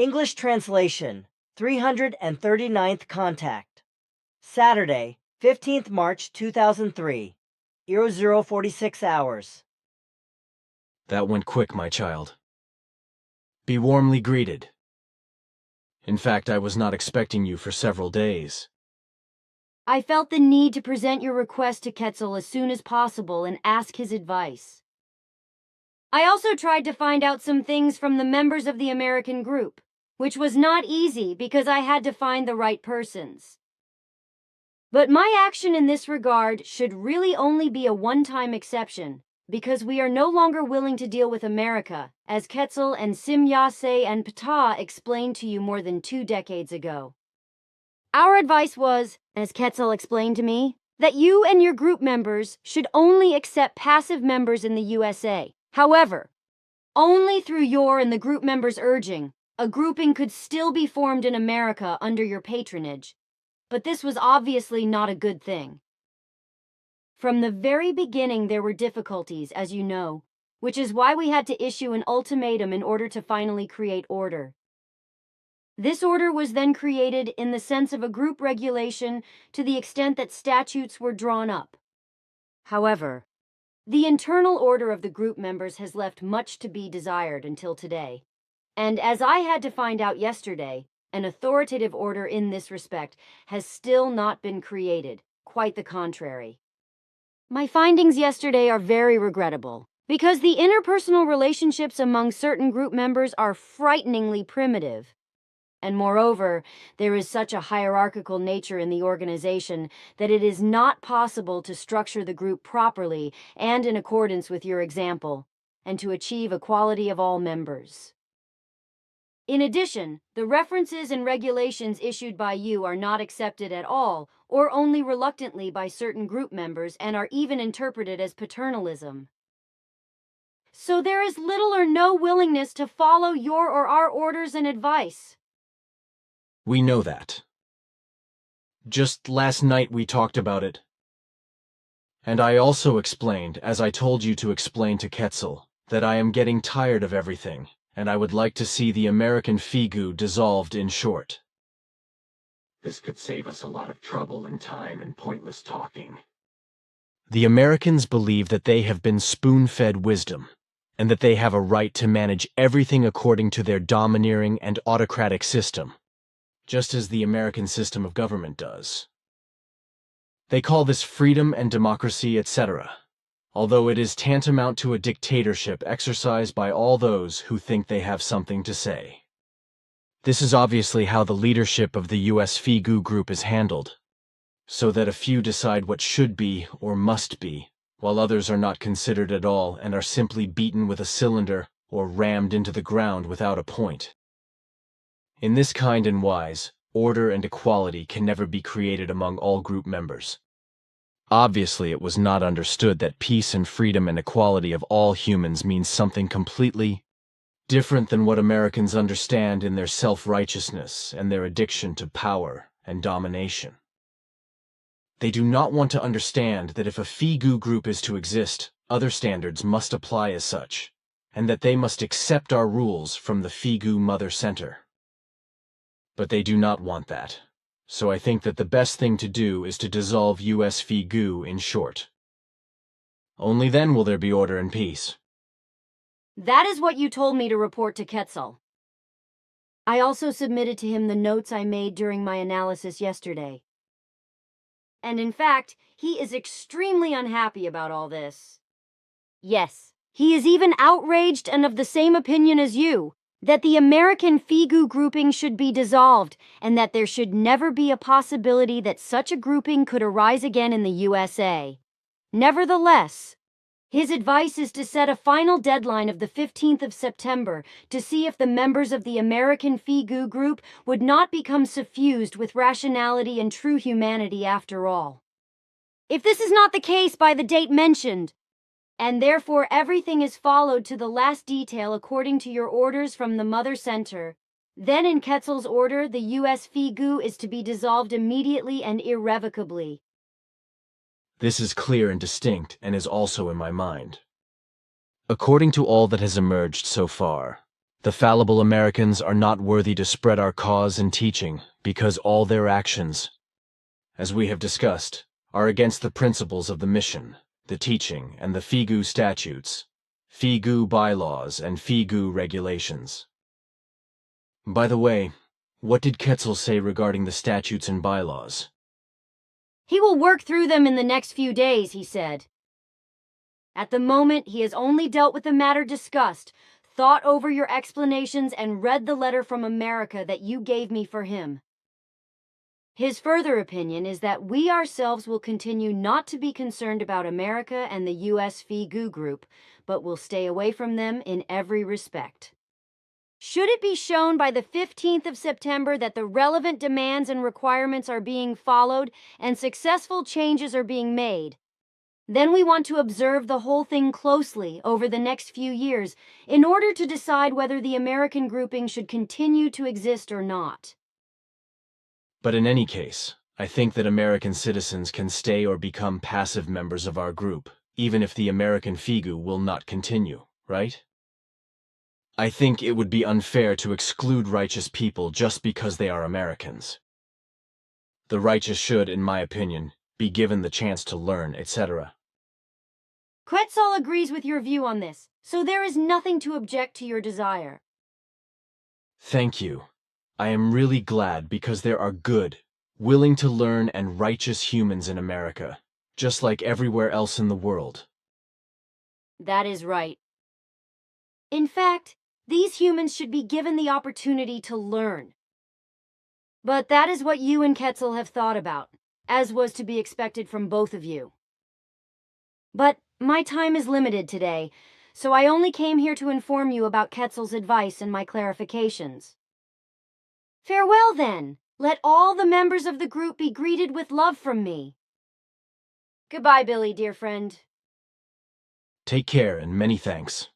English translation, 339th contact. Saturday, 15th March 2003, 0046 hours. That went quick, my child. Be warmly greeted. In fact, I was not expecting you for several days. I felt the need to present your request to Quetzal as soon as possible and ask his advice. I also tried to find out some things from the members of the American group, which was not easy because I had to find the right persons. But my action in this regard should really only be a one-time exception, because we are no longer willing to deal with America, as Quetzal and Simyase and Ptah explained to you more than 2 decades ago. Our advice was, as Quetzal explained to me, that you and your group members should only accept passive members in the USA. However, only through your and the group members' urging, a grouping could still be formed in America under your patronage. But this was obviously not a good thing. From the very beginning there were difficulties, as you know, which is why we had to issue an ultimatum in order to finally create order. This order was then created in the sense of a group regulation to the extent that statutes were drawn up. However, the internal order of the group members has left much to be desired until today. And as I had to find out yesterday, an authoritative order in this respect has still not been created, quite the contrary. My findings yesterday are very regrettable, because the interpersonal relationships among certain group members are frighteningly primitive. And moreover, there is such a hierarchical nature in the organization that it is not possible to structure the group properly and in accordance with your example, and to achieve equality of all members. In addition, the references and regulations issued by you are not accepted at all, or only reluctantly by certain group members, and are even interpreted as paternalism. So there is little or no willingness to follow your or our orders and advice. We know that. Just last night we talked about it. And I also explained, as I told you to explain to Quetzal, that I am getting tired of everything, and I would like to see the American FIGU dissolved in short. This could save us a lot of trouble and time and pointless talking. The Americans believe that they have been spoon-fed wisdom, and that they have a right to manage everything according to their domineering and autocratic system, just as the American system of government does. They call this freedom and democracy, etc., although it is tantamount to a dictatorship exercised by all those who think they have something to say. This is obviously how the leadership of the US FIGU group is handled, so that a few decide what should be or must be, while others are not considered at all and are simply beaten with a cylinder or rammed into the ground without a point. In this kind and wise, order and equality can never be created among all group members. Obviously, it was not understood that peace and freedom and equality of all humans means something completely different than what Americans understand in their self-righteousness and their addiction to power and domination. They do not want to understand that if a FIGU group is to exist, other standards must apply as such, and that they must accept our rules from the FIGU Mother Center. But they do not want that. So I think that the best thing to do is to dissolve US FIGU in short. Only then will there be order and peace. That is what you told me to report to Quetzal. I also submitted to him the notes I made during my analysis yesterday. And in fact, he is extremely unhappy about all this. Yes, he is even outraged and of the same opinion as you, that the American FIGU grouping should be dissolved, and that there should never be a possibility that such a grouping could arise again in the USA. Nevertheless, his advice is to set a final deadline of the 15th of September to see if the members of the American FIGU group would not become suffused with rationality and true humanity after all. If this is not the case by the date mentioned, and therefore everything is followed to the last detail according to your orders from the Mother Center, then in Quetzal's order the US FIGU is to be dissolved immediately and irrevocably. This is clear and distinct and is also in my mind. According to all that has emerged so far, The fallible Americans are not worthy to spread our cause and teaching because all their actions, as we have discussed, are against the principles of the mission, the teaching, and the FIGU statutes, FIGU bylaws, and FIGU regulations. By the way, what did Quetzal say regarding the statutes and bylaws? He will work through them in the next few days, he said. At the moment, he has only dealt with the matter discussed, thought over your explanations, and read the letter from America that you gave me for him. His further opinion is that we ourselves will continue not to be concerned about America and the U.S. FIGU group, but will stay away from them in every respect. Should it be shown by the 15th of September that the relevant demands and requirements are being followed and successful changes are being made, then we want to observe the whole thing closely over the next few years in order to decide whether the American grouping should continue to exist or not. But in any case, I think that American citizens can stay or become passive members of our group, even if the American FIGU will not continue, right? I think it would be unfair to exclude righteous people just because they are Americans. The righteous should, in my opinion, be given the chance to learn, etc. Quetzal agrees with your view on this, so there is nothing to object to your desire. Thank you. I am really glad because there are good, willing to learn and righteous humans in America, just like everywhere else in the world. That is right. In fact, these humans should be given the opportunity to learn. But that is what you and Quetzal have thought about, as was to be expected from both of you. But my time is limited today, so I only came here to inform you about Quetzal's advice and my clarifications. Farewell, then. Let all the members of the group be greeted with love from me. Goodbye, Billy, dear friend. Take care and many thanks.